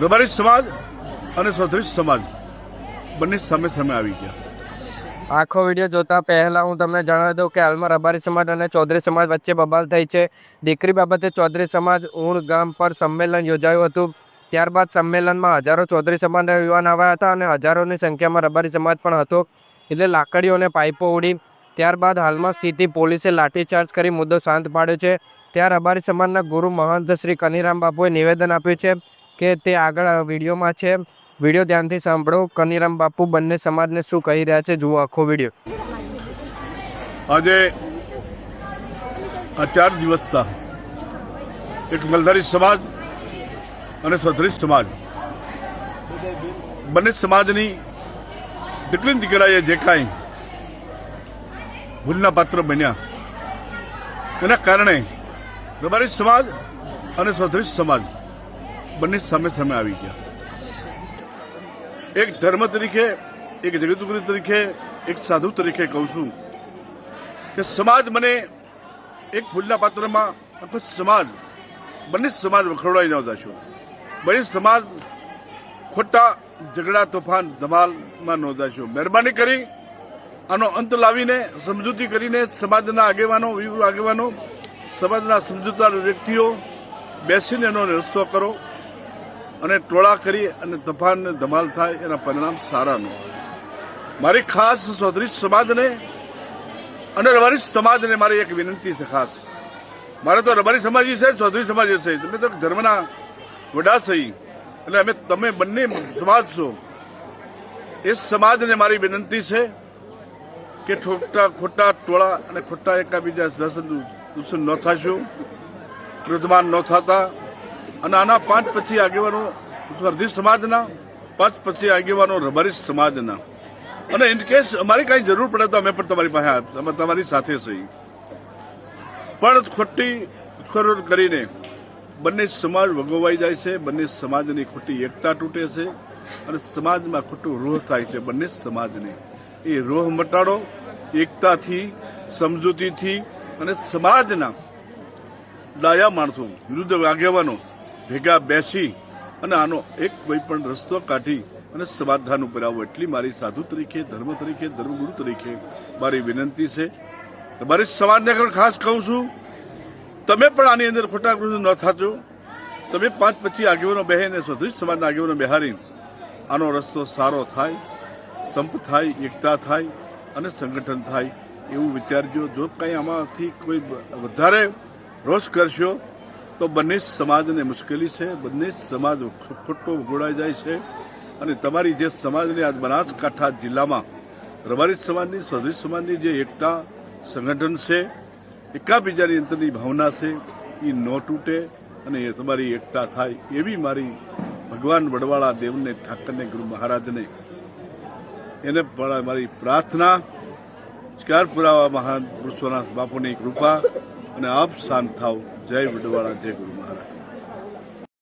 રબારી સમાજ અને ચૌધરી સમાજ બંને સામે સામે આવી ગયા। આખો વિડીયો જોતા પહેલા હું તમને જણાવી દઉં કે હાલમાં રબારી સમાજ અને ચૌધરી સમાજ વચ્ચે બબાલ થઈ છે। દીકરી બાબતે ચૌધરી સમાજ ઊણ ગામ પર સંમેલન યોજાયું હતું। ત્યારબાદ સંમેલનમાં હજારો ચૌધરી સમાજના યુવાન આવ્યા હતા અને હજારોની સંખ્યામાં રબારી સમાજ પણ હતો। એટલે લાકડીઓ અને પાઇપો ઉડી। ત્યારબાદ હાલમાં સ્થિતિ પોલીસે લાઠીચાર્જ કરી મુદ્દો શાંત પાડ્યો છે। ત્યાં રબારી સમાજના ગુરુ મહંત શ્રી કનીરામ બાપુએ નિવેદન આપ્યું છે કે તે આગળ વિડીયોમાં છે। વિડીયો ધ્યાનથી સાંભળો। કનીરામ બાપુ બંને સમાજને શું કહી રહ્યા છે, જુઓ આખો વિડીયો। આજે આ 4 દિવસથી એક મલધારી સમાજ અને ચૌધરી સમાજ બંને સમાજની દીકરી દીકરાએ જે કાંઈ ભૂલના પાત્ર બન્યા તેના કારણે રબારી સમાજ અને ચૌધરી સમાજ બંને સામે સામે આવી ગયા। એક ધર્મ તરીકે, એક જગતગુરુ તરીકે, એક સાધુ તરીકે કહું છું કે સમાજ મને એક ભૂલના પાત્રમાં આખો સમાજ બંને સમાજ વખોડાઈ ન જશો। બંને સમાજ ખોટા ઝઘડા તોફાન ધમાલમાં ન જશો। મહેરબાની કરી આનો અંત લાવીને સમજૂતી કરીને સમાજના આગેવાનો સમાજના સમજૂતદાર વ્યક્તિઓ બેસીને એનો રસ્તો કરો અને ટોળા કરી અને તોફાન ધમાલ થાય એના પરિણામ સારા ન। મારી ખાસ ચૌધરી સમાજને અને રબારી સમાજને મારી એક વિનંતી છે ખાસ। મારે તો રબારી સમાજ છે, ચૌધરી સમાજ છે, તમે તો ધર્મના વડા છે એટલે તમે બંને સમાજ છો। એ સમાજને મારી વિનંતી છે કે ખોટા ટોળા અને ખોટા એકાબીજા દૂષણ ન થશો, ક્રોધમાન ન થતા અને આના 5 પછી આગેવાનો ચૌધરી સમાજના, 5 પછી આગેવાનો રબારી સમાજના અને ઇનકેસ અમારી કાંઈ જરૂર પડે તો અમે પણ તમારી પાસે તમારી સાથે છીએ। પણ ખોટી ખરોડ કરીને બંને સમાજ વગોવાઈ જાય છે, બંને સમાજની ખોટી એકતા તૂટે છે અને સમાજમાં ખોટું રોહ થાય છે। બંને સમાજને એ રોહ મટાડો એકતાથી, સમજૂતીથી અને સમાજના ડાયા માણસો વિરુદ્ધ આગેવાનો ભેગા બેસી અને આનો એક કોઈ પણ રસ્તો કાઢી અને સમાધાન ઉપર આવો એટલી મારી સાધુ તરીકે, ધર્મ તરીકે, ધર્મગુરુ તરીકે મારી વિનંતી છે। મારી સમાજને ખાસ કહું છું, તમે પણ આની અંદર ખોટા ન થાજો। તમે 5 પછી આગેવાનો બહેને ચૌધરી સમાજના આગેવાનો બિહારી આનો રસ્તો સારો થાય, સંપ થાય, એકતા થાય અને સંગઠન થાય એવું વિચારજો। જો કંઈ આમાંથી કોઈ વધારે રોષ કરશો તો બંને સમાજને મુશ્કેલી છે, બંને સમાજ ખોટો ગોળાઈ જાય છે અને તમારી જે સમાજની આજ બનાસકાંઠા જિલ્લામાં રબારી સમાજની, ચૌધરી સમાજની જે એકતા સંગઠન છે, એકાબીજાની અંતરની ભાવના છે એ ન તૂટે અને એ તમારી એકતા થાય એવી મારી ભગવાન વડવાળા દેવને, ઠાકરને, ગુરુ મહારાજને એને પણ મારી પ્રાર્થના। સ્કાર પુરાવા મહાન પુરુષોના બાપુની કૃપા અને આપ શાંત થાવ। જય વડવાળા, જય ગુરુ।